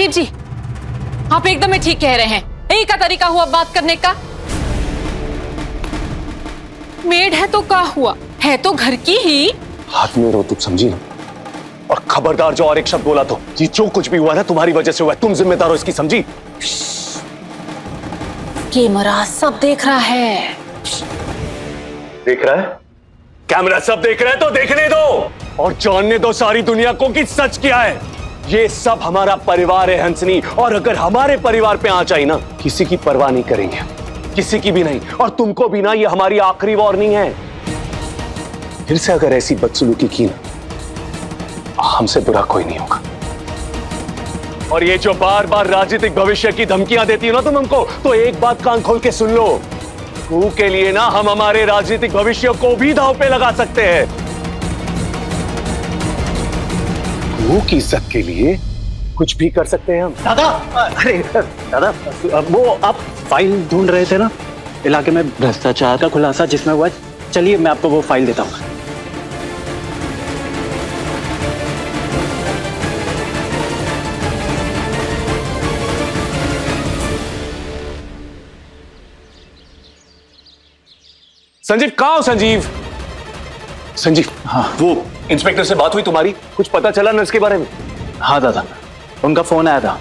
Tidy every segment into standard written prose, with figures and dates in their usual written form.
संजीव जी, आप एकदम ही ठीक कह रहे हैं। यही का तरीका हुआ बात करने का। मेड है तो क्या हुआ, है तो घर की ही। हाथ में रो, तुम समझी ना? और खबरदार जो और एक शब्द बोला तो ये जो कुछ भी हुआ ना तुम्हारी वजह से हुआ, तुम जिम्मेदार हो इसकी, समझी? कैमरा सब देख रहा है। देख रहा है? कैमरा सब देख रहा है तो देखने दो और जानने दो सारी दुनिया को कि सच क्या है। ये सब हमारा परिवार है हंसनी, और अगर हमारे परिवार पे आंच आई ना, किसी की परवाह नहीं करेंगे, किसी की भी नहीं, और तुमको भी ना। ये हमारी आखिरी वार्निंग है। फिर से अगर ऐसी बदसलूकी की ना, हमसे बुरा कोई नहीं होगा। और ये जो बार बार राजनीतिक भविष्य की धमकियां देती हो ना तुम हमको, तो एक बात कान खोल के सुन लो, तू के लिए ना हम हमारे राजनीतिक भविष्य को भी दांव पे लगा सकते हैं। तू की इज्जत के लिए कुछ भी कर सकते हैं हम। दादा, अरे दादा, वो आप फाइल ढूंढ रहे थे ना, इलाके में भ्रष्टाचार का खुलासा जिसमें हुआ है। चलिए मैं आपको वो फाइल देता हूँ। संजीव, कहाँ हो संजीव? संजीव, हाँ, वो इंस्पेक्टर से बात हुई तुम्हारी? कुछ पता चला नर्स के बारे में? हाँ दादा, उनका फोन आया था।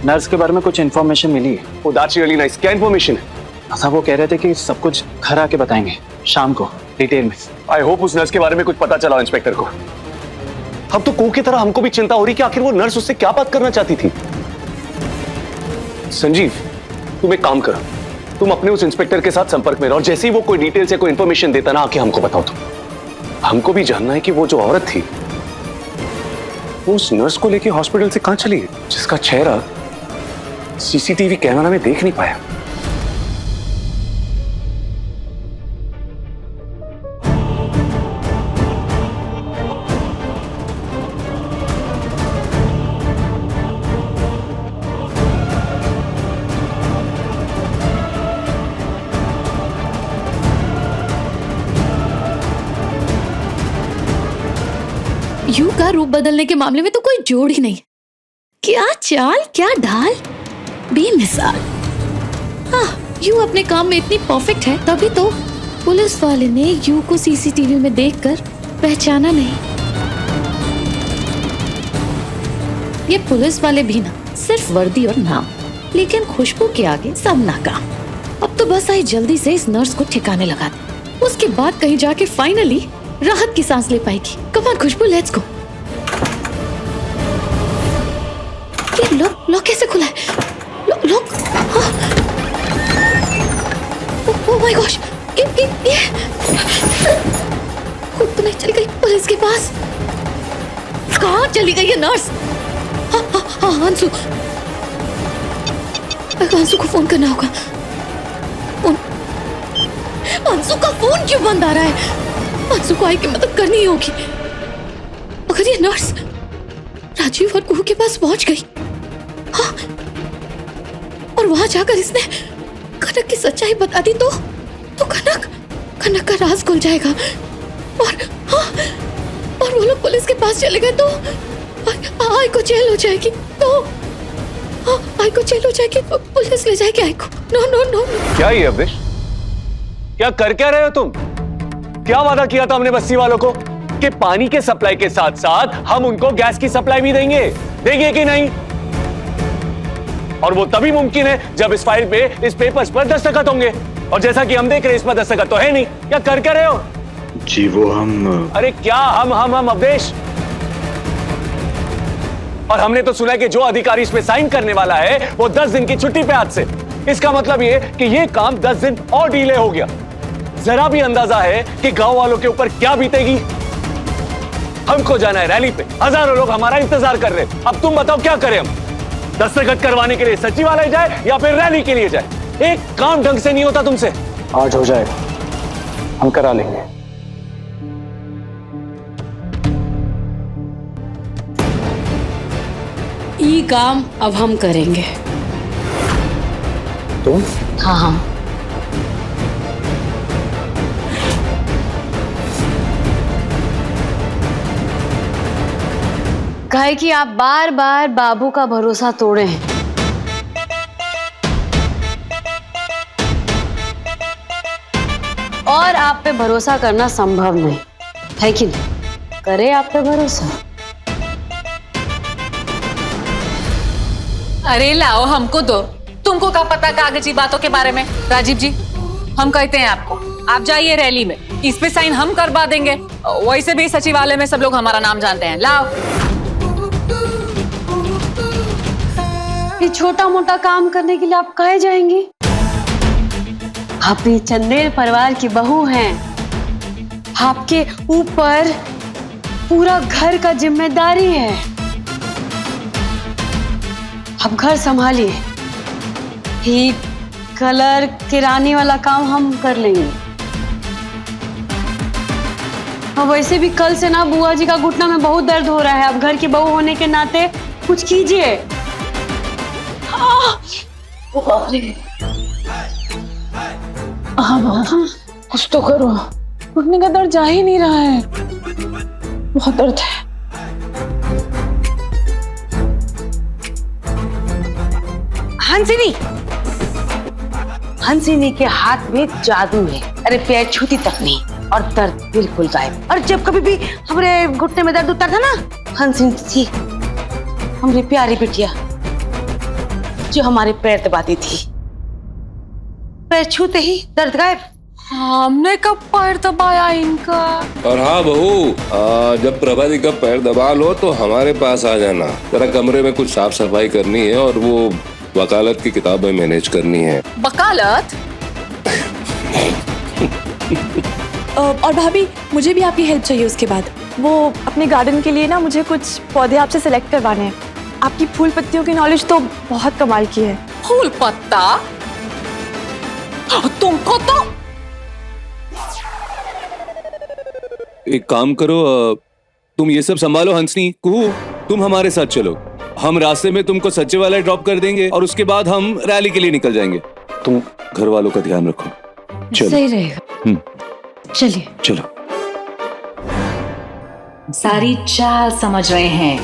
नर्स के बारे में कुछ इन्फॉर्मेशन मिली है। Oh, that's really nice. क्या इन्फॉर्मेशन है? दादा वो कह रहे थे कि सब कुछ घर आके बताएंगे शाम को डिटेल में। आई होप उस नर्स के बारे में कुछ पता चला इंस्पेक्टर को। अब तो को की तरह हमको भी चिंता हो रही कि आखिर वो नर्स उससे क्या बात करना चाहती थी। संजीव, तुम एक काम करो, तुम अपने उस इंस्पेक्टर के साथ संपर्क में रहो, और जैसे ही वो कोई डिटेल से कोई इन्फॉर्मेशन देता ना, आके हमको बताओ। तुम हमको भी जानना है कि वो जो औरत थी वो उस नर्स को लेके हॉस्पिटल से कहां चली है, जिसका चेहरा सीसीटीवी कैमरा में देख नहीं पाया। यू का रूप बदलने के मामले में तो कोई जोड़ ही नहीं। क्या चाल, क्या ढाल, बेमिसाल। हाँ, यू अपने काम में इतनी परफेक्ट है, तभी तो पुलिस वाले ने यू को सीसीटीवी में देखकर पहचाना नहीं। ये पुलिस वाले भी ना सिर्फ वर्दी और नाम, लेकिन खुशबू के आगे सब नाकाम। अब तो बस आई जल्दी से इस नर्स को ठिकाने लगा दे, उसके बाद कहीं जाके फाइनली राहत की सांस ले पाएगी। Come on Khushboo, let's go. ये लॉक कैसे खुला है? लॉक, ओह माय गॉश, ये खुद तो नहीं चली गई पुलिस के पास? कहाँ चली गई है नर्स? हाँ, अंशु को फोन करना होगा। अंशु का फोन क्यों बंद आ रहा है? अंशु को आई की मदद करनी ही होगी। अगर ये नर्स राजीव और कुहू के पास पहुंच गई, हाँ, और वहां जाकर इसने कनक की सच्चाई बता दी तो कनक का राज खुल जाएगा, और हाँ, और वो लोग पुलिस के पास चले गए तो आई को जेल हो जाएगी। तो हाँ, आई को जेल हो जाएगी, पुलिस ले जाएगी आई को। No no no no. क्या ये अवधेश, क्या कर क्या रहे हो तुम? क्या वादा किया था हमने बस्ती वालों को कि पानी के सप्लाई के साथ साथ हम उनको गैस की सप्लाई भी देंगे कि नहीं? और वो तभी मुमकिन है जब इस फाइल पे, इस पेपर्स पर दस्तखत होंगे, और जैसा कि हम देख रहे हैं इस पर दस्तखत तो है नहीं। क्या कर क्या रहे हो? जी वो हम, अरे क्या हम अवधेश? और हमने तो सुना है कि जो अधिकारी इस पे साइन करने वाला है वो 10 दिन की छुट्टी पे आज से। इसका मतलब ये कि ये काम 10 दिन और डिले हो गया। जरा भी अंदाजा है कि गांव वालों के ऊपर क्या बीतेगी? हमको जाना है रैली पे, हजारों लोग हमारा इंतजार कर रहे हैं। अब तुम बताओ क्या करें हम? दस्तखत करवाने के लिए सचिवालय जाए या फिर रैली के लिए जाए? एक काम ढंग से नहीं होता तुमसे। आज हो जाएगा, हम करा लेंगे। ये काम अब हम करेंगे। तुम? हाँ, काहे कि आप बार बार बाबू का भरोसा तोड़े हैं। और आप पे भरोसा करना संभव नहीं है कि नहीं? करे आप पे भरोसा। अरे लाओ हमको दो, तुमको क्या पता कागजी बातों के बारे में। राजीव जी, हम कहते हैं आपको, आप जाइए रैली में, इस पे साइन हम करवा देंगे। वैसे भी सचिवालय में सब लोग हमारा नाम जानते हैं। लाओ। ये छोटा मोटा काम करने के लिए आप काहे जाएंगी? आप भी चंदेल परिवार की बहू हैं। आपके ऊपर पूरा घर का जिम्मेदारी है। आप घर संभालिए, ही कलर किराने वाला काम हम कर लेंगे। और वैसे भी कल से ना बुआ जी का घुटना में बहुत दर्द हो रहा है। अब घर की बहू होने के नाते कुछ कीजिए। कुछ तो करो, घुटने का दर्द जा ही नहीं रहा है, बहुत दर्द है। हंसिनी के हाथ में जादू है। अरे पैर छूती तक नहीं और दर्द बिल्कुल गायब। और जब कभी भी हमारे घुटने में दर्द उतरता ना, हंसिनी थी हमारी प्यारी बिटिया जो हमारे पैर दबाती थी। पैर छूते ही दर्द गायब। हमने कब पैर दबाया इनका? और हाँ बहू, जब प्रभा दी का पैर दबा लो तो हमारे पास आ जाना। जरा कमरे में कुछ साफ सफाई करनी है और वो वकालत की किताबें मैनेज करनी है। वकालत? और भाभी, मुझे भी आपकी हेल्प चाहिए। उसके बाद वो अपने गार्डन के लिए ना मुझे कुछ पौधे आपसे सिलेक्ट करवाने हैं। आपकी फूल पत्तियों की नॉलेज तो बहुत कमाल की है। फूल पत्ता? तुमको तो एक काम करो, तुम ये सब संभालो। हंसनी, कुहू, तुम हमारे साथ चलो। हम रास्ते में तुमको सचिवालय ड्रॉप कर देंगे और उसके बाद हम रैली के लिए निकल जाएंगे। तुम घर वालों का ध्यान रखो। चलो। सही रहेगा। चलिए चलो। सारी चाल समझ रहे हैं।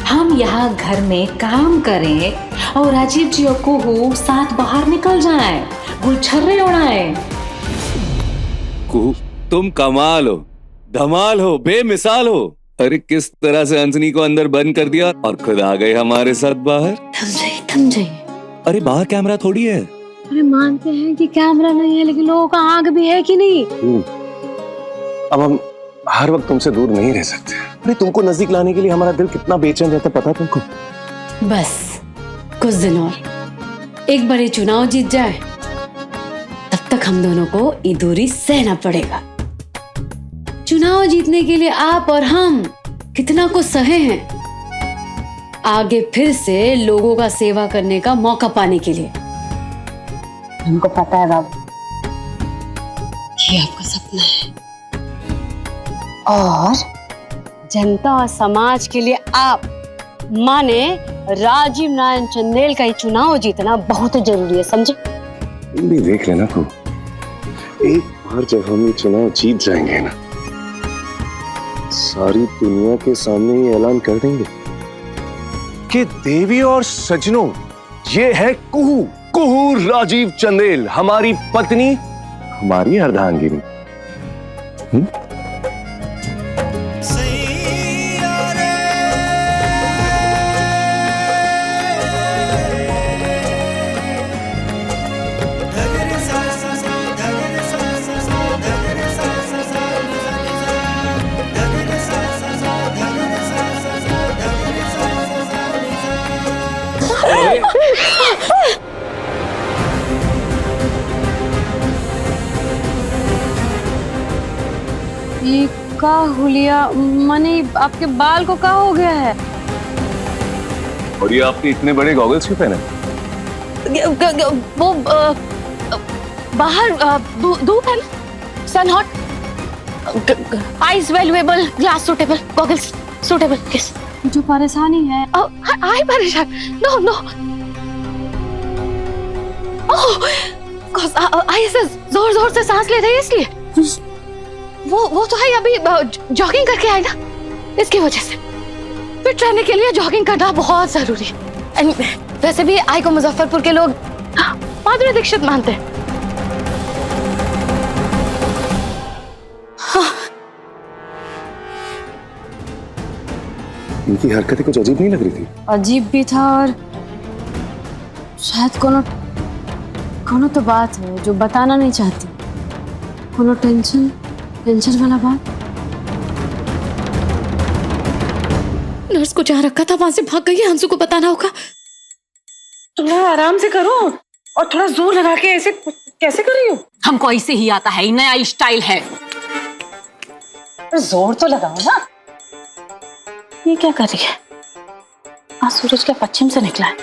हम यहाँ घर में काम करें और राजीव जी और कुहू साथ बाहर निकल जाएं, गुलछर्रे उड़ाएं। कुहू, तुम कमाल हो, धमाल हो, बेमिसाल हो। अरे किस तरह से हंसनी को अंदर बंद कर दिया और खुद आ गए हमारे साथ बाहर। थम जाइए। अरे बाहर कैमरा थोड़ी है। अरे मानते हैं कि कैमरा नहीं है, लेकिन लोगों का आंख भी है कि नहीं? अब हम हर वक्त तुमसे दूर नहीं रह सकते। अरे तुमको नजदीक लाने के लिए हमारा दिल कितना बेचैन रहता है, पता तुमको? बस कुछ दिन और, एक बड़े चुनाव जीत जाए, तब तक हम दोनों को ये दूरी सहना पड़ेगा। चुनाव जीतने के लिए आप और हम कितना कुछ सहे हैं, आगे फिर से लोगों का सेवा करने का मौका पाने के लिए। हमको पता है बाबू, ये आपका सपना है और जनता और समाज के लिए आप माने राजीव नारायण चंदेल का ये चुनाव जीतना बहुत जरूरी है, समझे? भी देख लेना को, एक बार जब हम ये चुनाव जीत जाएंगे ना, सारी दुनिया के सामने ये ऐलान कर देंगे कि देवी और सजनों, ये है कुहू, कुहू राजीव चंदेल, हमारी पत्नी, हमारी अर्धांगिनी। ये का हुलिया, माने आपके बाल को क्या हो गया है? और ये आपने इतने बड़े गॉगल्स क्यों पहने? वो बाहर धूप है ना, sun hot, eyes valuable, glass suitable, goggles suitable. किस जो परेशानी है? आई परेशान? नो नो, आई ऐसे जोर जोर से सांस ले रही है इसलिए। वो तो है अभी जॉगिंग करके आई ना, इसकी वजह से। फिट रहने के लिए जॉगिंग करना बहुत जरूरी है। And वैसे भी आई को मुजफ्फरपुर के लोग माधुरी दीक्षित मानते हैं। इनकी हरकतें कुछ अजीब नहीं लग रही थी? अजीब भी था और शायद कोनो कोनो तो बात है जो बताना नहीं चाहती। कोनो टेंशन वाला बात। नर्स को जहाँ रखा था वहां से भाग गई है, हंसू को बताना होगा। थोड़ा आराम से करो और थोड़ा जोर लगा के ऐसे कैसे कर रही हो? हमको ऐसे ही आता है, नया स्टाइल है। जोर तो लगाओ ना। ये क्या कर रही है? आज सूरज क्या पश्चिम से निकला है?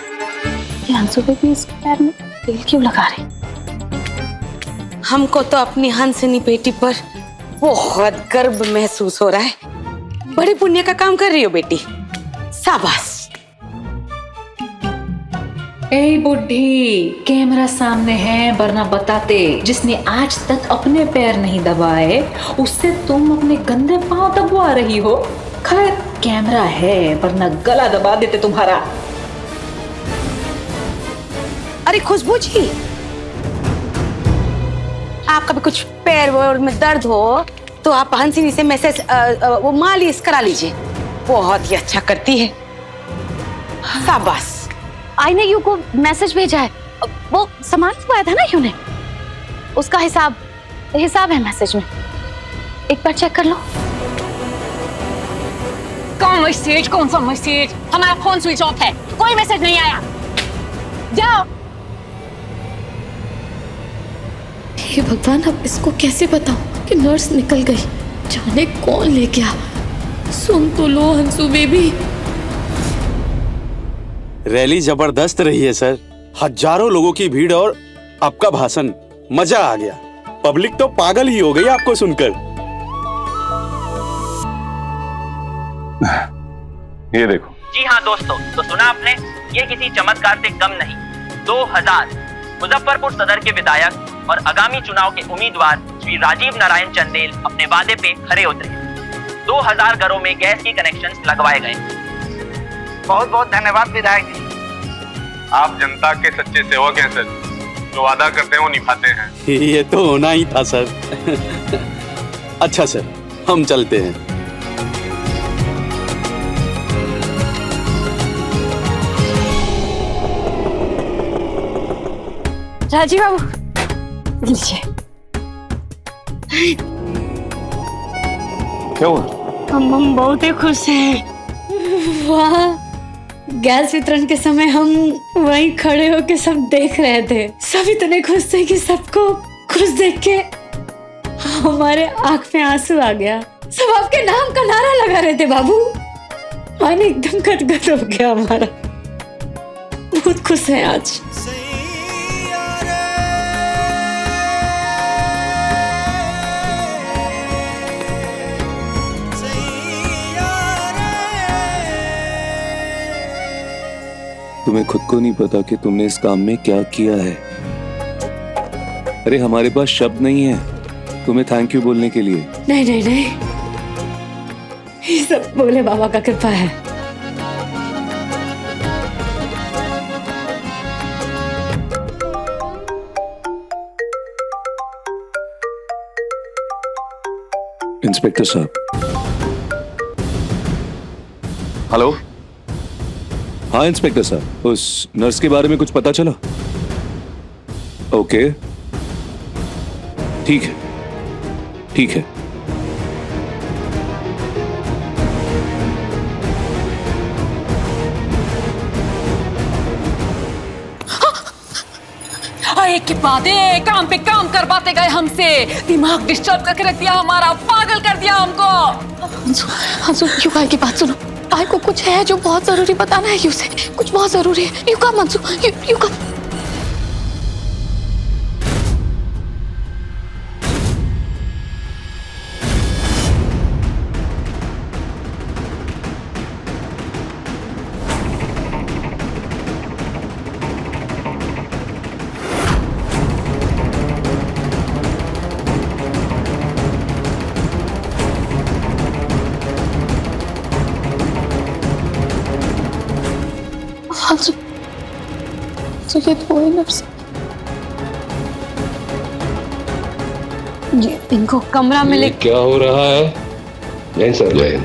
ये हंसू पे भी इस पैर में तेल क्यों लगा रही? हमको तो अपनी हंसनी बेटी पर बहुत गर्व महसूस हो रहा है। बड़े पुण्य का काम कर रही हो बेटी, शाबाश। ए बुढ़ी, कैमरा सामने है वरना बताते। जिसने आज तक अपने पैर नहीं दबाए उससे तुम अपने गंदे पांव दबवा रही हो। खैर कैमरा है वरना गला दबा देते तुम्हारा। अरे खुशबू जी, आपका भी कुछ पैर वोर में दर्द हो तो आप हंसिनी से मैसेज वो मालिश करा लीजिए, बहुत ही अच्छा करती है। शाबाश। आई ने यू को मैसेज भेजा है, वो सामान मंगवाया था ना यू ने, उसका हिसाब है मैसेज में, एक बार चेक कर लो। कौन सा मैसेज? हमारा फोन स्विच ऑफ है, कोई मैसेज नहीं आया। जाओ। हे भगवान, अब इसको कैसे बताऊं कि नर्स निकल गई, जाने कौन ले गया। सुन तो लो हंसू बेबी। रैली जबरदस्त रही है सर, हजारों लोगों की भीड़ और आपका भाषण, मजा आ गया। पब्लिक तो पागल ही हो गई आपको सुनकर। ये देखो। जी हाँ दोस्तों, तो सुना आपने, ये किसी चमत्कार से कम नहीं। 2000 मुजफ्फरपुर सदर के विधायक और आगामी चुनाव के उम्मीदवार श्री राजीव नारायण चंदेल अपने वादे पे खरे उतरे। 2000 घरों में गैस की कनेक्शंस लगवाए गए। बहुत बहुत धन्यवाद विधायक जी। आप जनता के सच्चे सेवक हैं सर, जो वादा करते हैं वो निभाते हैं। ये तो होना ही था सर। अच्छा सर, हम चलते हैं। राजीव बाबू लीजिए। क्या हुआ? हम बहुत ही खुश हैं। वाह, गैस वितरण के समय हम वहीं खड़े होके सब देख रहे थे। सब इतने खुश थे कि सबको खुश देख के हमारे आंख में आंसू आ गया। सब आपके नाम का नारा लगा रहे थे बाबू। मन एकदम गदगद हो गया हमारा। बहुत खुश हैं आज। तुम्हें खुद को नहीं पता कि तुमने इस काम में क्या किया है। अरे हमारे पास शब्द नहीं है तुम्हें थैंक यू बोलने के लिए। नहीं नहीं नहीं, ये सब बोले बाबा का कृपा है। इंस्पेक्टर साहब। हेलो। हाँ इंस्पेक्टर साहब, उस नर्स के बारे में कुछ पता चला? ओके ठीक है, ठीक है। एक के बाद एक काम पे काम करवाते गए हमसे, दिमाग डिस्टर्ब करके रख दिया हमारा, पागल कर दिया हमको। हंसू यू का की बात सुनो, आई को कुछ है जो बहुत जरूरी बताना है यू से, कुछ बहुत जरूरी है। यू का मंसू, यू का। ये तो है नर्स। ये इनको कमरा में ले। क्या हो रहा है? जैन सर जैन।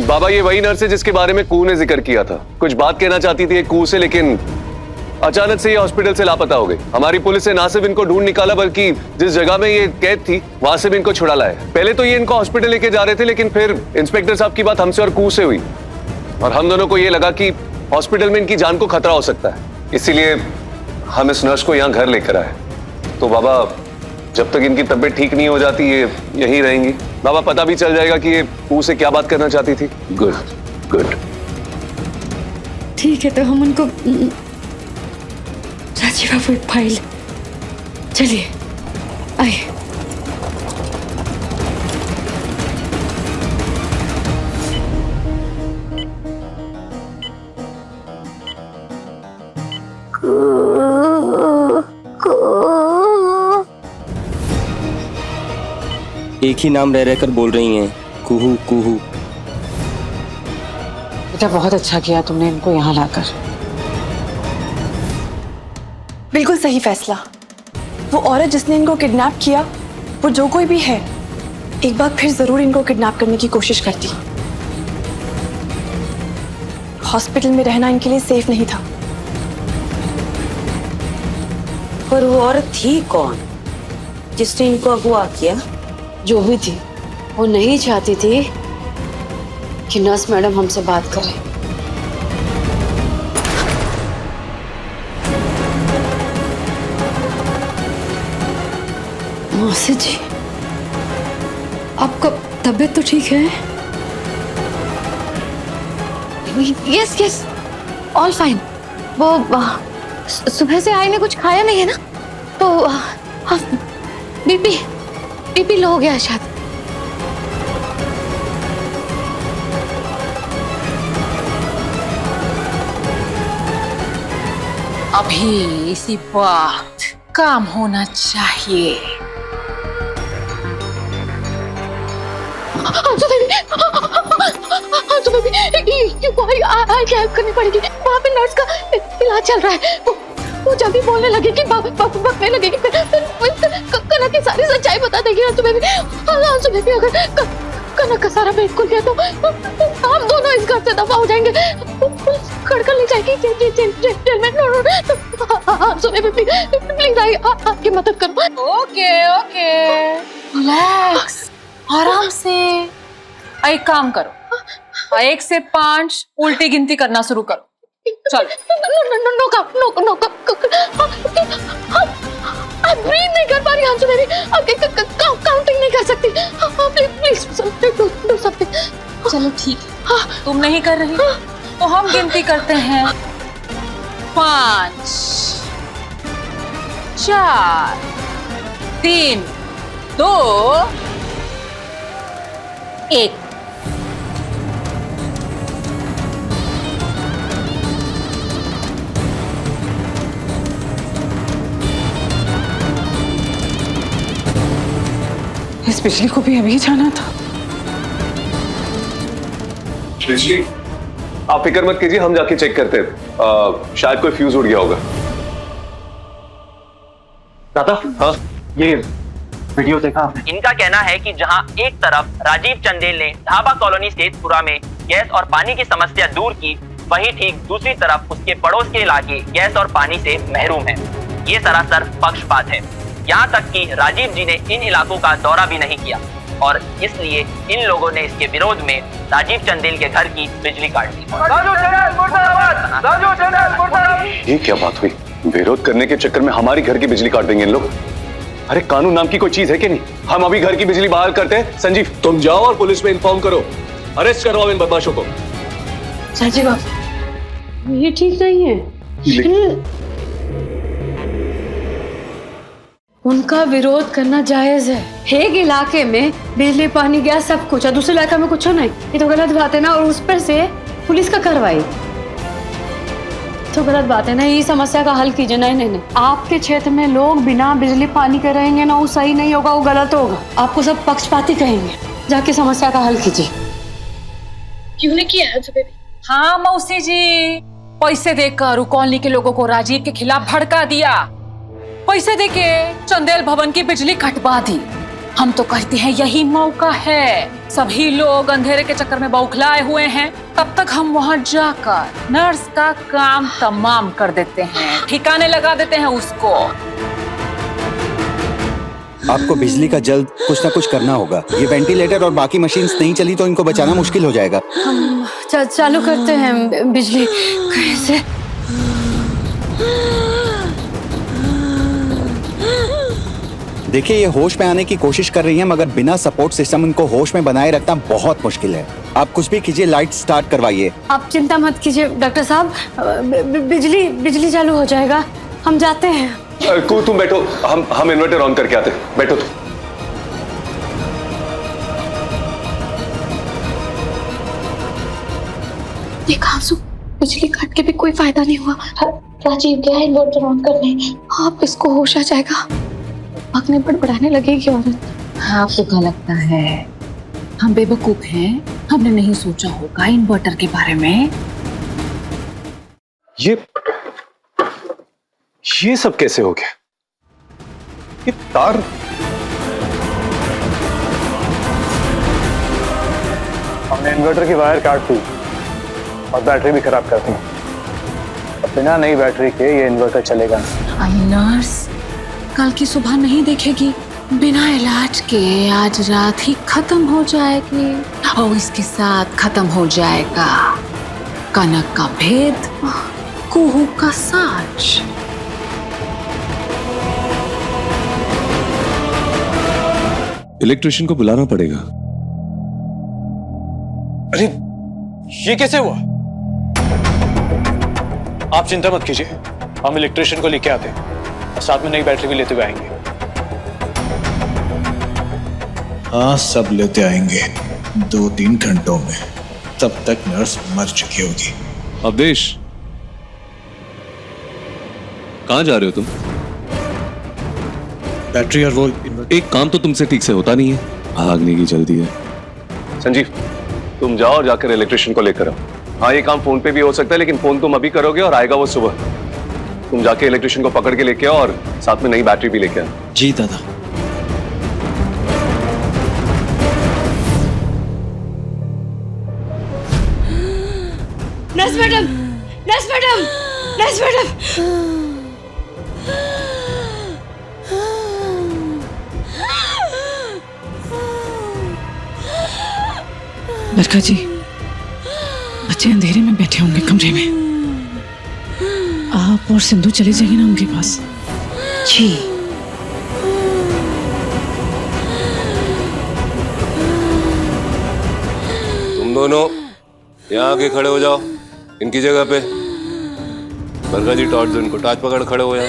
बाबा ये वही नर्स है जिसके बारे में कू ने जिक्र किया था। कुछ बात कहना चाहती थी कू से, लेकिन अचानक से ये हॉस्पिटल से लापता हो गई। हमारी पुलिस ने ना सिर्फ इनको ढूंढ निकाला बल्कि जिस जगह में ये कैद थी वहां से भी इनको छुड़ा लाया। पहले तो ये इनको हॉस्पिटल लेके जा रहे थे, लेकिन फिर इंस्पेक्टर साहब की बात हमसे और कू से हुई और हम दोनों को ये लगा कि हॉस्पिटल में इनकी जान को खतरा हो सकता है, इसीलिए हम इस नर्स को यहाँ घर लेकर आए। तो बाबा जब तक इनकी तबीयत ठीक नहीं हो जाती ये यहीं रहेंगी। बाबा पता भी चल जाएगा कि ये कू से क्या बात करना चाहती थी। Good good. ठीक है, तो हम उनको राजीव बाबू एक फाइल। चलिए आइए। एक ही नाम रह रहकर बोल रही हैं, कुहू कुहू। बेटा बहुत अच्छा किया तुमने इनको यहाँ लाकर। बिल्कुल सही फैसला। वो औरत जिसने इनको किडनैप किया, वो जो कोई भी है, एक बार फिर जरूर इनको किडनैप करने की कोशिश करती। हॉस्पिटल में रहना इनके लिए सेफ नहीं था। पर वो औरत थी कौन जिसने इनको अगवा किया? जो भी थी वो नहीं चाहती थी कि नर्स मैडम हमसे बात करें। मौसी जी, आपका तबीयत तो ठीक है? Yes yes, all fine. वो सुबह से आई ने कुछ खाया नहीं है ना, तो बीपी लो हो गया शायद। अभी इसी वक्त काम होना चाहिए। हेल्प करनी पड़ेगी। वहाँ पे नर्स का इलाज चल रहा है। वो जब भी बोलने लगेगी, बकने लगेगी, कनक की सारी सच्चाई बता देगी। अंशु बेबी, अगर कनक का सारा पेट खुल गया तो हम दोनों इस घर से दफा हो जाएंगे। खड़कर ले जाएगी जेल में। अंशु बेबी प्लीज आपकी मदद करो। ओके ओके, रिलैक्स, आराम से। एक काम करो, 1 से 5 उल्टी गिनती करना शुरू करो। चलो। नो ब्रीथ नहीं कर पा रही अंशु बेबी, काउंटिंग नहीं कर सकती। Please do something. चलो ठीक है, तुम नहीं कर रही तो हम गिनती करते हैं। 5 4 3 2 1। इस बिजली को भी अभी जाना था। बिजली, आप फिक्र मत कीजिए, हम जाके चेक करते हैं। शायद कोई फ्यूज उड़ गया होगा। दादा, हाँ ये वीडियो देखा आपने? इनका कहना है कि जहां एक तरफ राजीव चंदेल ने ढाबा कॉलोनी सेतपुरा में गैस और पानी की समस्या दूर की, वहीं ठीक दूसरी तरफ उसके पड़ोस के इलाके गैस और पानी से महरूम है। ये सरासर पक्षपात है। यहाँ तक कि राजीव जी ने इन इलाकों का दौरा भी नहीं किया और इसलिए इन लोगों ने इसके विरोध में राजीव चंदेल के घर की बिजली काट दी। ये क्या बात हुई? विरोध करने के चक्कर में हमारी घर की बिजली काट देंगे इन लोग? अरे कानून नाम की कोई चीज है कि नहीं? हम अभी घर की बिजली बहाल करते हैं। संजीव तुम जाओ और पुलिस में इन्फॉर्म करो, अरेस्ट करवाओ इन बदमाशों को। संजीव, ये ठीक नहीं है। उनका विरोध करना जायज है। एक इलाके में बिजली पानी गैस सब कुछ है, दूसरे इलाके में कुछ नहीं। ये तो गलत बात है ना। और उस पर से पुलिस का कार्रवाई तो गलत बात है ना। ये समस्या का हल कीजिए। नहीं, आपके क्षेत्र में लोग बिना बिजली पानी के रहेंगे ना, वो सही नहीं होगा, वो गलत होगा। आपको सब पक्षपाती कहेंगे। जाके समस्या का हल कीजिए। क्यों नहीं किया है बेबी? हाँ मौसी जी, पैसे देकर कॉलोनी के लोगों को राजीव के खिलाफ भड़का दिया। पैसे देके चंदेल भवन की बिजली कटवा दी। हम तो कहते हैं यही मौका है। सभी लोग अंधेरे के चक्कर में बौखलाए हुए हैं, तब तक हम वहां जाकर नर्स का काम तमाम कर देते हैं, ठिकाने लगा देते हैं उसको। आपको बिजली का जल्द कुछ ना कुछ करना होगा। ये वेंटिलेटर और बाकी मशीन्स नहीं चली तो इनको बचाना मुश्किल हो जाएगा। हम चालू करते हैं बिजली कैसे। देखिए, ये होश में आने की कोशिश कर रही हैं, मगर बिना सपोर्ट सिस्टम इनको होश में बनाए रखना बहुत मुश्किल है। आप कुछ भी कीजिए, लाइट स्टार्ट करवाइए। आप चिंता मत कीजिए डॉक्टर साहब, बिजली चालू हो जाएगा। हम जाते हैं। कू तुम बैठो, हम इन्वर्टर ऑन करके आते हैं। बैठो तुम। ये आंसू, बिजली काट के भी कोई फायदा नहीं हुआ। राजीव गया इन्वर्टर ऑन करने, आप इसको होश आ जाएगा। भागने बड़बड़ाने लगेगी औरत। आपको क्या लगता है हम बेवकूफ हैं? हमने नहीं सोचा होगा इन्वर्टर के बारे में। ये सब कैसे हो गया? ये तार हमने इन्वर्टर की वायर काट दी और बैटरी भी खराब कर दी। अब बिना नई बैटरी के ये इन्वर्टर चलेगा नहीं। नर्स कल की सुबह नहीं देखेगी। बिना इलाज के आज रात ही खत्म हो जाएगी और इसके साथ खत्म हो जाएगा कनक का भेद, कुहू का साज। इलेक्ट्रिशियन को बुलाना पड़ेगा। अरे ये कैसे हुआ? आप चिंता मत कीजिए, हम इलेक्ट्रिशियन को लेके आते हैं और साथ में नई बैटरी भी लेते हुए आएंगे। हाँ, सब लेते आएंगे 2-3 घंटों में। तब तक नर्स मर चुकी होगी। अवधेश, कहाँ जा रहे हो तुम? बैटरी और वो एक काम तो तुमसे ठीक से होता नहीं है, भागने की जल्दी है। संजीव, तुम जाओ और जाकर इलेक्ट्रिशियन को लेकर आओ। हाँ, ये काम फोन पे भी हो सकता है, लेकिन फोन तुम अभी करोगे और आएगा वो सुबह। तुम जाके इलेक्ट्रिशियन को पकड़ के लेके आओ और साथ में नई बैटरी भी लेके आओ। जी दादा। Nurse madam, nurse madam, nurse madam. Barkha ji, बच्चे अंधेरे में बैठे होंगे कमरे में। आप और सिंधु चले जाइए ना उनके पास। जी। तुम दोनों यहाँ आके खड़े हो जाओ इनकी जगह पे। बरखा जी, टॉर्च दो इनको, टॉर्च पकड़ खड़े हो यहाँ।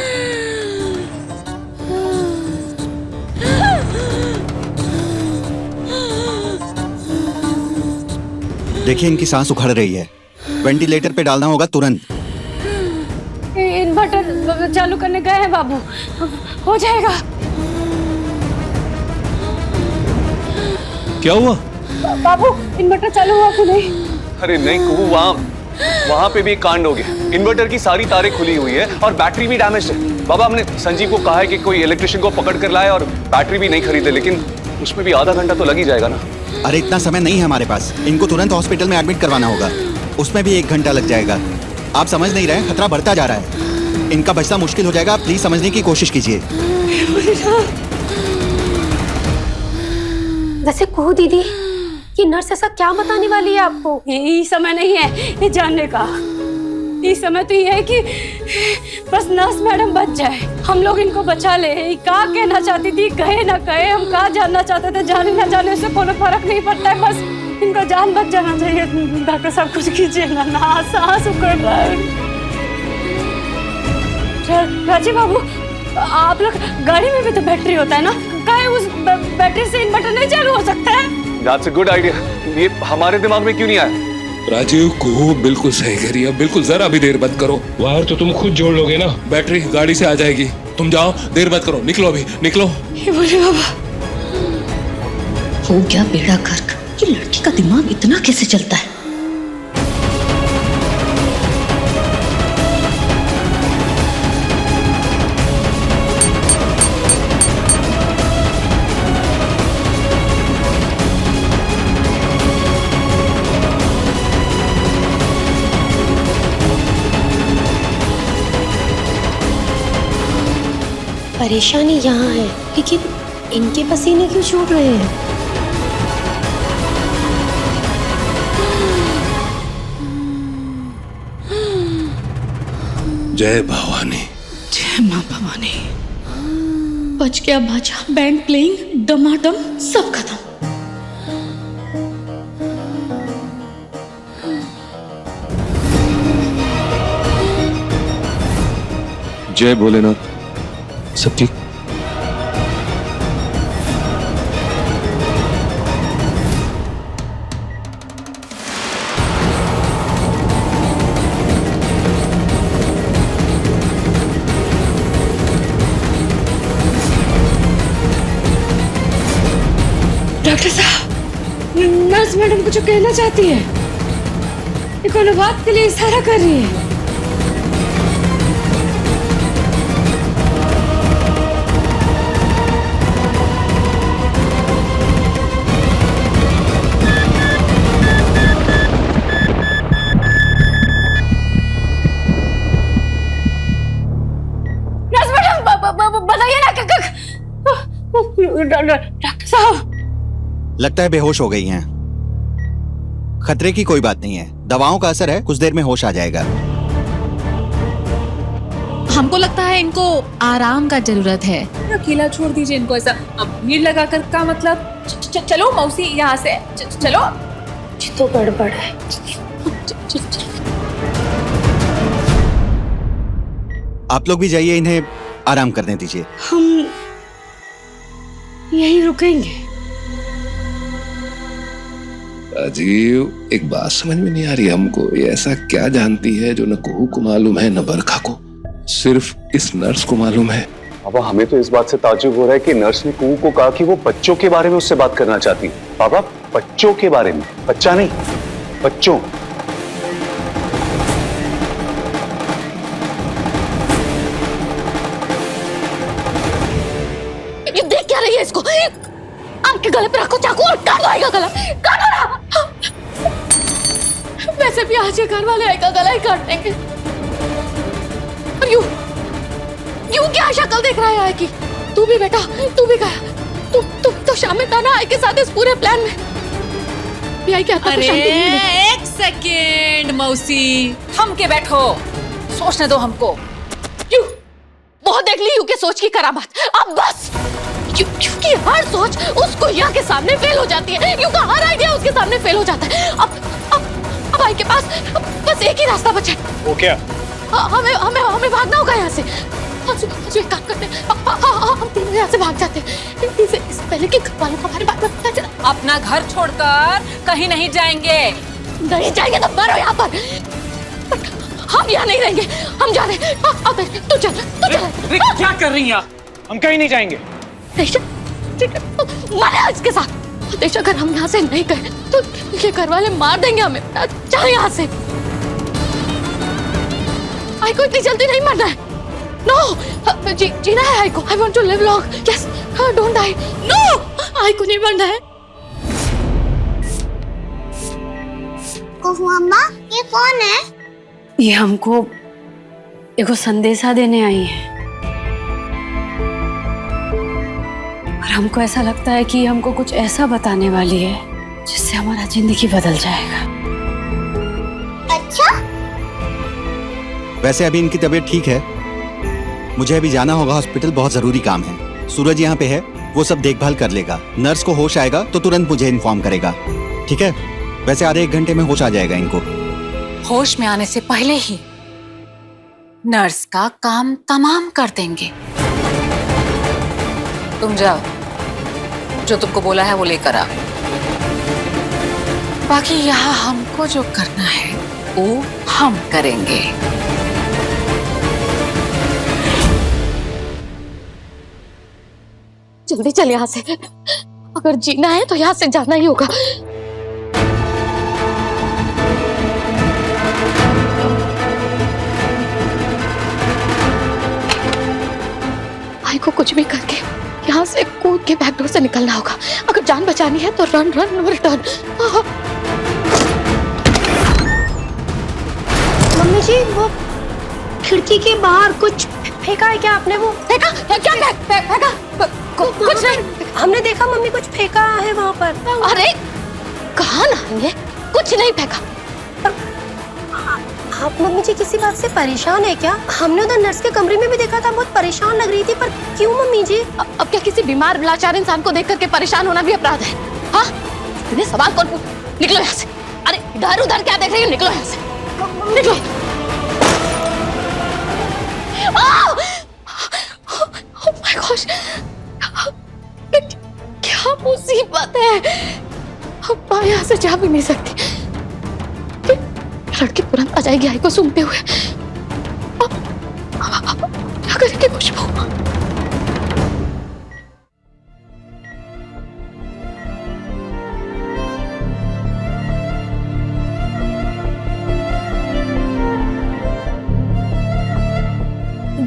देखिए, इनकी सांस उखड़ रही है। वेंटिलेटर पे डालना होगा तुरंत। इन्वर्टर चालू करने गए हैं बाबू, हो जाएगा। क्या हुआ? बाबू, इन्वर्टर चालू हुआ कि नहीं? अरे नहीं कुहू, वहां पे भी एक कांड हो गया। इन्वर्टर की सारी तारें खुली हुई है और बैटरी भी डैमेज है। बाबा, हमने संजीव को कहा है कि कोई इलेक्ट्रिशियन को पकड़ कर लाए और बैटरी भी नहीं खरीदे, लेकिन उसमें भी आधा घंटा तो लग ही जाएगा ना। अरे इतना समय नहीं है हमारे पास। इनको तुरंत हॉस्पिटल में एडमिट करवाना होगा, उसमें भी 1 घंटा लग जाएगा। आप समझ नहीं रहे, खतरा बढ़ता जा रहा है। इनका बचना मुश्किल हो जाएगा। प्लीज समझने की कोशिश कीजिए। वैसे कुहू दीदी, ये नर्स ऐसा क्या बताने वाली है आपको? ये समय नहीं है ये जानने का। ये समय तो ये है कि बस नर्स मैडम बच जाए, हम लोग इनको बचा ले। क्या कहना चाहती थी, कहे ना कहे, हम क्या जानना चाहते थे, जाने ना जाने से कोई फर्क नहीं पड़ता है। बस इनको जान बच जाना चाहिए। डॉक्टर साहब कुछ कीजिए ना, सांस उखड़ रहा है। राजीव बाबू, आप लोग गाड़ी में भी तो बैटरी होता है ना, क्या उस बैटरी से इन्वर्टर नहीं चालू हो सकता है? That's a good idea. ये हमारे दिमाग में क्यों नहीं आया? राजीव को बिल्कुल सही कह रही है। बिल्कुल, जरा भी देर मत करो। वायर तो तुम खुद जोड़ लोगे ना, बैटरी गाड़ी से आ जाएगी। तुम जाओ, देर मत करो, निकलो अभी, निकलो। ये बोले बाबा, हो गया बेड़ा गर्क। ये लड़की का दिमाग इतना कैसे चलता है? परेशानी यहाँ है, लेकिन इनके पसीने क्यों छूट रहे हैं? जय भवानी। जय माँ भवानी। बच गया बाजा, बैंड प्लेइंग, दमादम सब खत्म। जय भोलेनाथ। सब ठीक? डॉक्टर साहब, नर्स मैडम कुछ कहना चाहती है। ये कोनो बात के लिए इशारा कर रही है। नर्स मैडम बताइए ना, डॉक्टर साहब। लगता है बेहोश हो गई हैं। खतरे की कोई बात नहीं है, दवाओं का असर है, कुछ देर में होश आ जाएगा। हमको लगता है इनको आराम का जरूरत है। अकेला छोड़ दीजिए इनको ऐसा। अब भीड़ लगाकर का मतलब। चलो मौसी यहाँ से चलो। तो गड़बड़ है। आप लोग भी जाइए, इन्हें आराम करने दीजिए। हम यहीं रुकेंगे। राजीव, एक बात समझ में नहीं आ रही हमको, ये ऐसा क्या जानती है जो न कुहू को मालूम है न बरखा को? सिर्फ इस नर्स को मालूम है। बाबा, हमें तो इस बात से ताज्जुब हो रहा है कि नर्स ने कुहू को कहा कि वो बच्चों के बारे में उससे बात करना चाहती है। बाबा, बच्चों के बारे में, बच्चा नहीं, बच्चों। ये देख क्या रही है इसको? आपके गले पे रखो चाकू और काट दो आएगा गला। काटो ना। वैसे भी आज ये घर वाले आएगा गला ही काट देंगे। और यू क्या शक्ल देख रहा है आए की? तू भी बेटा, तू भी गया। तू तो शामिल था ना आए के साथ इस पूरे प्लान में। भी क्या तो अरे एक सेकेंड मौसी, थम के बैठो, सोचने दो हमको। यू बहुत देख ली यू के सोच की करामात। अब बस। क्योंकि हर सोच उसको यहाँ के सामने फेल हो जाती है। यू का हर आइडिया उसके सामने फेल हो जाता है। अब आई के पास बस एक ही रास्ता बचा है। वो क्या? हमें भागना होगा यहाँ से। एक काम करते हैं, हम तीनों यहाँ से भाग जाते हैं। इससे पहले कि घर वालों को हमारे बारे में पता चले। अपना घर छोड़कर कहीं नहीं जाएंगे। नहीं जाएंगे तो मरो यहाँ पर। हम यहाँ नहीं रहेंगे, हम जा रहे हैं। तू चल। क्या कर रही हैं? हम कहीं नहीं जाएंगे। मारे इसके साथ। देश अगर हम यहाँ से नहीं गए तो ये घर वाले मार देंगे हमें। चल यहाँ से। आई को इतनी जल्दी नहीं मरना है। नो, जीना है आई को। I want to live long. Yes, don't die. No, I को नहीं मरना है। मम्मा, ये कौन है? ये हमको एगो संदेशा देने आई है। और हमको ऐसा लगता है कि हमको कुछ ऐसा बताने वाली है जिससे हमारा जिंदगी बदल जाएगा। अच्छा? वैसे अभी इनकी तबीयत ठीक है, मुझे अभी जाना होगा हॉस्पिटल, बहुत जरूरी काम है। सूरज यहाँ पे है, वो सब देखभाल कर लेगा। नर्स को होश आएगा तो तुरंत मुझे इन्फॉर्म करेगा, ठीक है? वैसे आधे एक घंटे में होश आ जाएगा इनको। होश में आने से पहले ही नर्स का काम तमाम कर देंगे। तुम जाओ, जो तुमको बोला है वो लेकर आओ। बाकी यहाँ हमको जो करना है वो हम करेंगे। जल्दी चल यहाँ से। अगर जीना है तो यहाँ से जाना ही होगा। भाई को कुछ भी करके यहाँ से कूद के बैकडोर से निकलना होगा। अगर जान बचानी है तो रन नो रिटर्न। मम्मी जी, वो खिड़की के बाहर कुछ फेंका है क्या आपने? वो फेंका? क्या फेंका? कुछ नहीं। हमने देखा मम्मी कुछ फेंका है वहाँ पर। अरे कहा ना ये, कुछ नहीं फेंका। आप मम्मी जी किसी बात से परेशान है क्या? हमने उधर नर्स के कमरे में भी देखा था, बहुत परेशान लग रही थी, पर क्यों मम्मी जी? अब क्या किसी बीमार लाचार इंसान को देख करके परेशान होना भी अपराध है? हाँ, इतने सवाल कौन पूछ? निकलो यहाँ से। अरे इधर उधर क्या देख रही हो? निकलो यहाँ से, निकलो। Oh my gosh! क्या मुसीबत है? अब मैं यहाँ से जा भी नहीं सकती। लड़की तुरंत आ जाएगी आई को सूंघते हुए। क्या करेंगे खुशबू?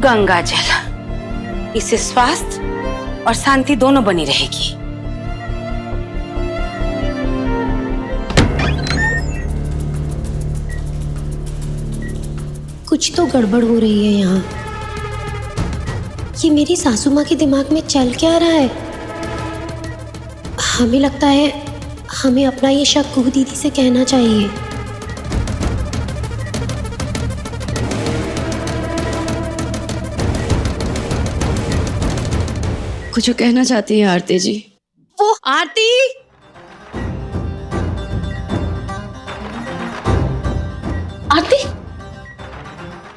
गंगा जल, इससे स्वास्थ्य और शांति दोनों बनी रहेगी। कुछ तो गड़बड़ हो रही है यहाँ। ये मेरी सासू माँ के दिमाग में चल क्या रहा है? हमें लगता है हमें अपना ये शक कुहू दीदी से कहना चाहिए। कुछ जो कहना चाहती है आरती जी। वो आरती, आरती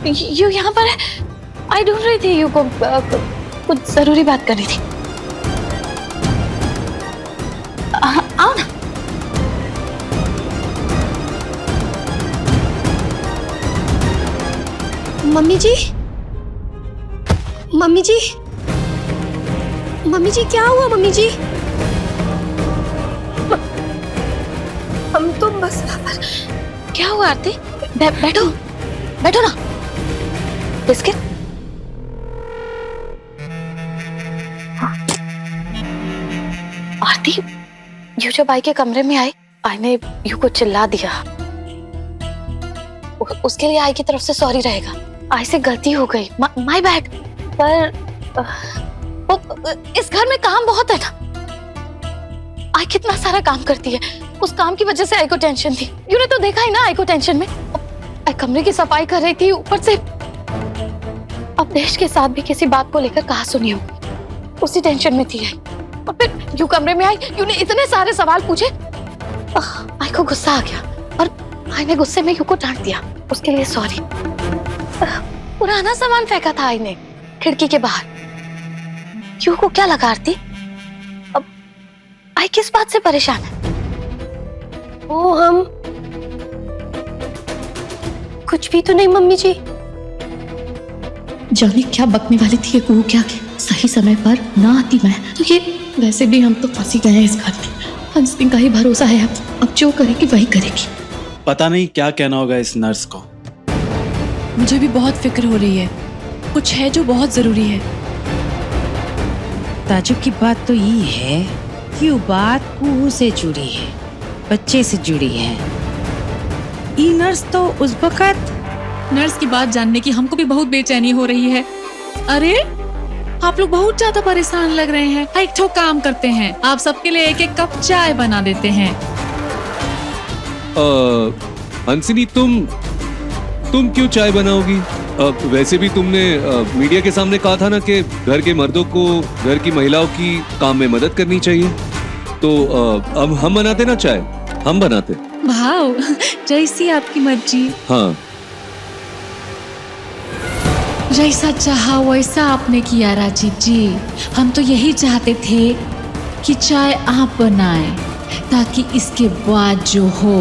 यू यहाँ पर है? आई ढूंढ रही थी यू को, कुछ जरूरी बात करनी थी। आओ ना। मम्मी जी, मम्मी जी, मम्मी जी क्या हुआ मम्मी जी? हम तो बस क्या हुआ आरती? बैठो बैठो ना। बिस्किट? आरती, यू जब आई के कमरे में आई ने यू को चिल्ला दिया। उसके लिए आई की तरफ से सॉरी रहेगा। आई से गलती हो गई, माय बैड। पर इस घर में काम बहुत है ना। आई कितना सारा काम करती है, उस काम की वजह से आई को टेंशन थी। यू ने तो देखा ही ना आई को टेंशन में। आई कमरे की सफाई कर रही थी, ऊपर से अब देश के साथ भी किसी बात को लेकर कहा सुनी हो, उसी टेंशन में थी आई। और फिर यू कमरे में आई, यू ने इतने सारे सवाल पूछे। आई को गुस्सा आ गया और आई ने गुस्से में यू को डांट दिया। उसके लिए सॉरी। पुराना सामान फेंका था आई ने खिड़की के बाहर। यू को क्या लगा आरती? अब आई किस बात से परेशान है? ओ हम कुछ भी तो नहीं मम्मी जी। जाने क्या बकने वाली थी ये कुहू क्या के, सही समय पर ना आती मैं तो ये वैसे भी हम तो फंसी गए हैं इस घर में। हंसनी का ही भरोसा है अब जो करेगी वही करेगी। पता नहीं क्या कहना होगा इस नर्स को। मुझे भी बहुत फिक्र हो रही है, कुछ है जो बहुत जरूरी है। ताजुब की बात तो ये है कि वो बात कुहू से जुड़ी है, बच्चे से जुड़ी है। ये नर्स तो उस वक्त नर्स की बात जानने की हमको भी बहुत बेचैनी हो रही है। अरे आप लोग बहुत ज्यादा परेशान लग रहे हैं। एक ठो काम करते हैं, आप सबके लिए एक एक कप चाय बना देते हैं। हंसिनी तुम क्यों चाय बनाओगी? वैसे भी तुमने मीडिया के सामने कहा था ना कि घर के मर्दों को घर की महिलाओं की काम में मदद करनी चाहिए। तो अब हम बनाते ना चाय, हम बनाते। भाव जैसी आपकी मर्जी। हाँ, जैसा चाहा वैसा आपने किया राजीव जी। हम तो यही चाहते थे कि चाय आप बनाएं, ताकि इसके बाद जो हो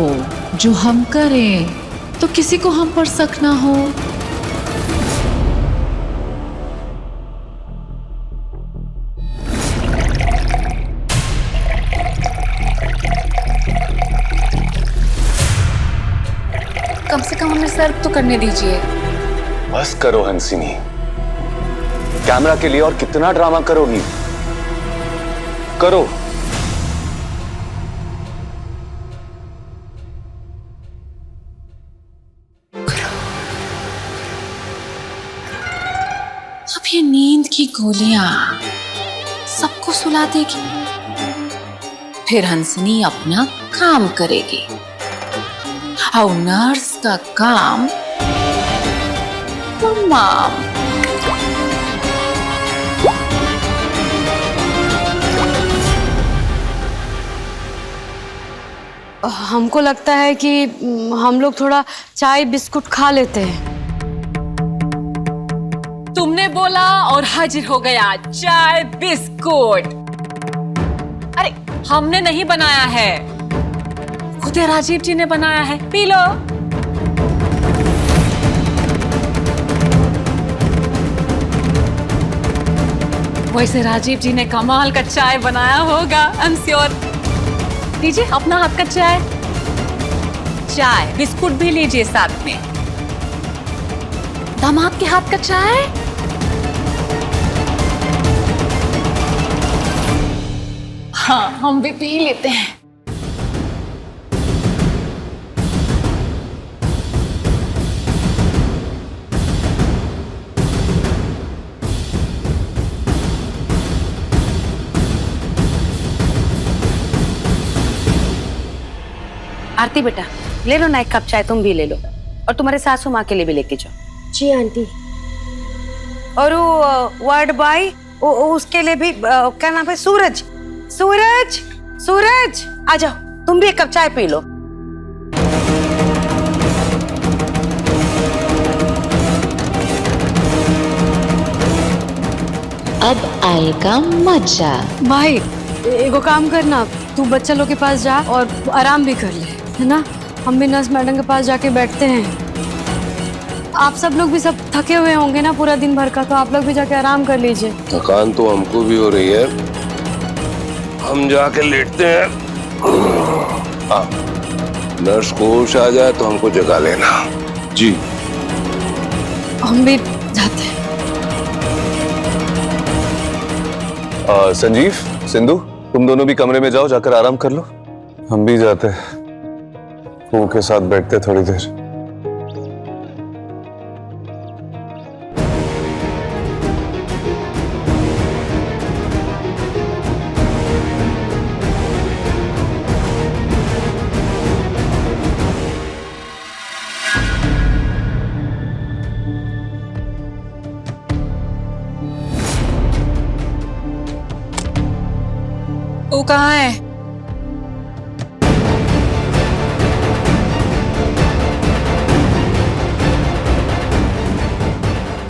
जो हम करें तो किसी को हम पर शक ना हो। कम से कम हमें सर्व तो करने दीजिए। बस करो हंसिनी, कैमरा के लिए और कितना ड्रामा करोगी? करो। अब ये नींद की गोलियां सबको सुला देगी, फिर हंसनी अपना काम करेगी और नर्स का काम तमाम। हमको लगता है कि हम लोग थोड़ा चाय बिस्कुट खा लेते हैं। तुमने बोला और हाजिर हो गया चाय बिस्कुट। अरे हमने नहीं बनाया है, खुद राजीव जी ने बनाया है, पी लो। वैसे राजीव जी ने कमाल का चाय बनाया होगा, आई एम श्योर। लीजिए अपना हाथ का चाय, चाय बिस्कुट भी लीजिए साथ में। दामाद के हाथ का चाय। हाँ हम भी पी लेते हैं। आरती बेटा ले लो ना एक कप चाय, तुम भी ले लो और तुम्हारे सासू माँ के लिए भी लेके जाओ। जी आंटी। और वो वर्ड बॉय उसके लिए भी क्या नाम है, सूरज। सूरज सूरज आ जाओ, तुम भी एक कप चाय पी लो। अब आएगा मजा। भाई एगो काम करना, तू बच्चा लोग के पास जा और आराम भी कर ले, है ना। हम भी नर्स मैडम के पास जाके बैठते हैं। आप सब लोग भी सब थके हुए होंगे ना पूरा दिन भर का, तो आप लोग भी जाके आराम कर लीजिए। थकान तो हमको भी हो रही है, हम जाके लेटते हैं। हाँ, नर्स को होश आ जाए तो हमको जगा लेना। जी हम भी जाते हैं। संजीव, सिंधु, तुम दोनों भी कमरे में जाओ, जाकर आराम कर लो। हम भी जाते हैं, कुहू के साथ बैठते थोड़ी देर। तू कहाँ है?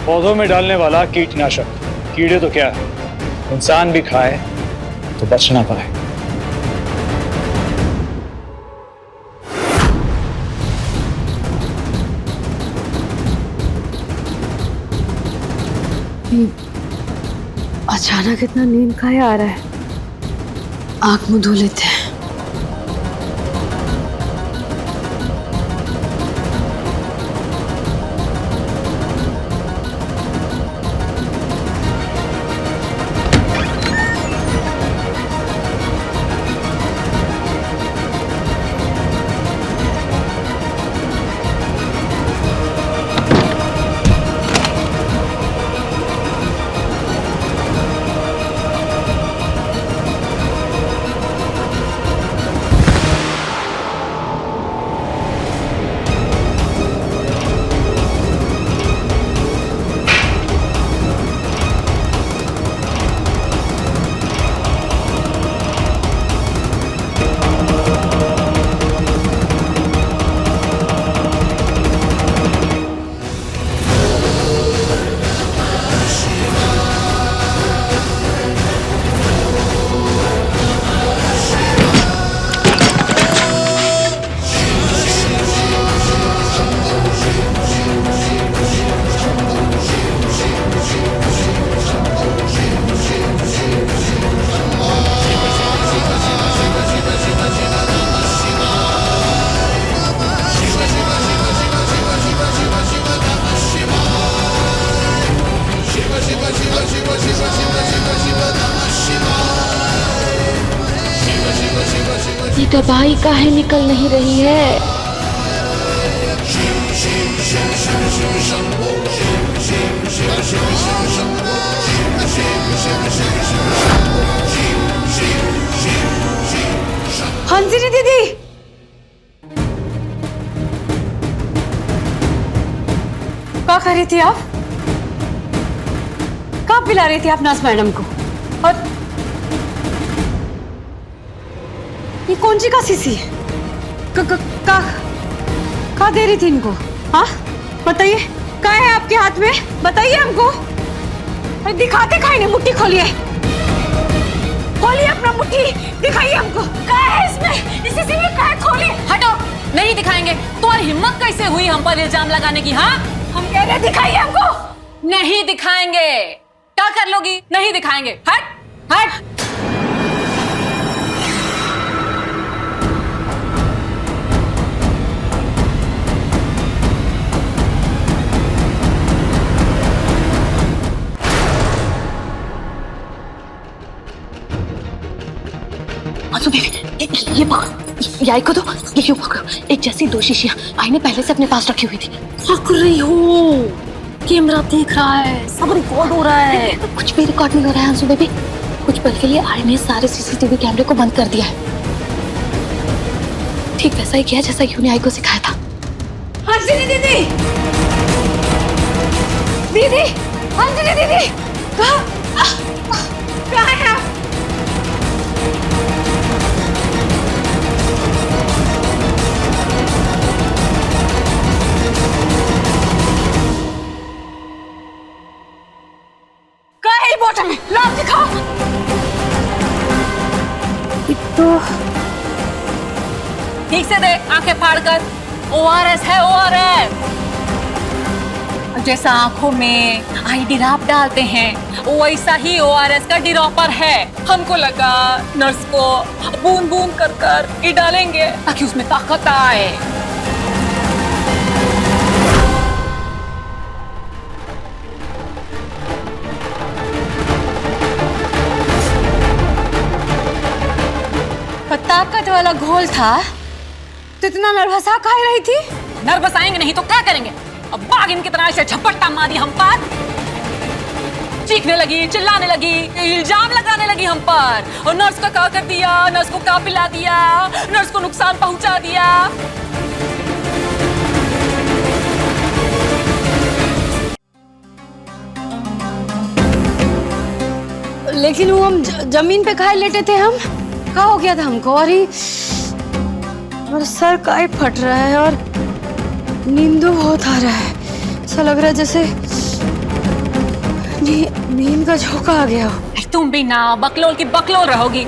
पौधों में डालने वाला कीटनाशक, कीड़े तो क्या इंसान भी खाए तो बच ना पाए। अचानक इतना नींद का आ रहा है, आंख मुंह धो लेते हैं। ये दवाई काहे निकल नहीं रही है? शिव शिव शिव शिव शंभो शिव शिव शिव शिव शिव कर रही थी आप? कब पिला रही थी आप नर्स मैडम को? और ये कौन सी का शीशी है? का दे रही थी इनको? हाँ बताइए, क्या है आपके हाथ में? बताइए हमको। अरे दिखाते काहे नहीं? मुट्ठी खोलिए, खोलिए अपना मुट्ठी, दिखाइए हमको क्या है इसमें, इस शीशी में क्या है? खोलिए। हटो, नहीं दिखाएंगे। तुम्हारी हिम्मत कैसे हुई हम पर इल्जाम लगाने की? हाँ, हम कह रहे दिखाइए हमको। नहीं दिखाएंगे। क्या कर लोगी? नहीं दिखाएंगे। हट हट। ये पकड़ो, याई को दो, ये क्यों पकड़ो? एक जैसी दो शीशियां आई ने पहले से अपने पास रखी हुई थी। पकड़ रही हो, कैमरा देख रहा है, सब रिकॉर्ड हो रहा है। कुछ भी रिकॉर्ड नहीं हो रहा है अंशु बेबी। कुछ पल के लिए आई ने सारे सीसीटीवी कैमरे को बंद कर दिया है। ठीक वैसा ही किया जैसा यूं ने आई को सिखाया था। अंजलि दीदी, दीदी, अंजलि दीदी, कहाँ है आप? बॉटम में लाभ दिखाओ। तो ठीक से देख, आंखें फाड़कर। ORS है, ORS। जैसा आंखों में आई ड्रॉप डालते हैं, वैसा ही ORS का ड्रॉपर है। हमको लगा नर्स को बूंद बूंद कर कर ये डालेंगे ताकि उसमें ताकत आए। ताकत वाला घोल था तो इतना नर्वस काहे रही थी? नर्वस आएंगे नहीं तो क्या करेंगे? अब बागिन की तरह से झपट्टा मारी हम पर, चीखने लगी, चिल्लाने लगी, इल्जाम लगाने लगी हम पर। और नर्स का क्या कर दिया, नर्स को क्या पिला दिया, नर्स को नुकसान पहुंचा दिया। लेकिन वो हम जमीन पे खाए लेटे थे। हम क्या हो गया था हमको? और मेरा सर काहे फट रहा है और नींद बहुत आ रहा है। ऐसा लग रहा है जैसे नींद का झोंका आ गया हो। तुम भी ना बकलोल की बकलोल रहोगी।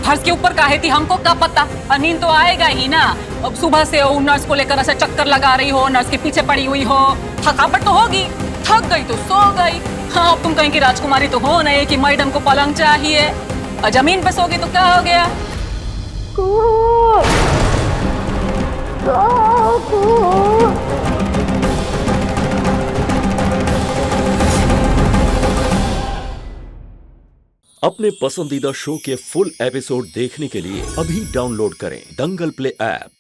फर्श के ऊपर काहे थी हमको क्या पता? और नींद तो आएगा ही ना। अब सुबह से वो नर्स को लेकर ऐसे चक्कर लगा रही हो, नर्स के पीछे पड़ी हुई हो, थकावट तो होगी। थक गई तो सो गई। हाँ, अब तुम कहीं की राजकुमारी तो हो नहीं कि मैडम को पलंग चाहिए और जमीन पे सोगी तो क्या हो गया? अपने पसंदीदा शो के फुल एपिसोड देखने के लिए अभी डाउनलोड करें दंगल प्ले ऐप।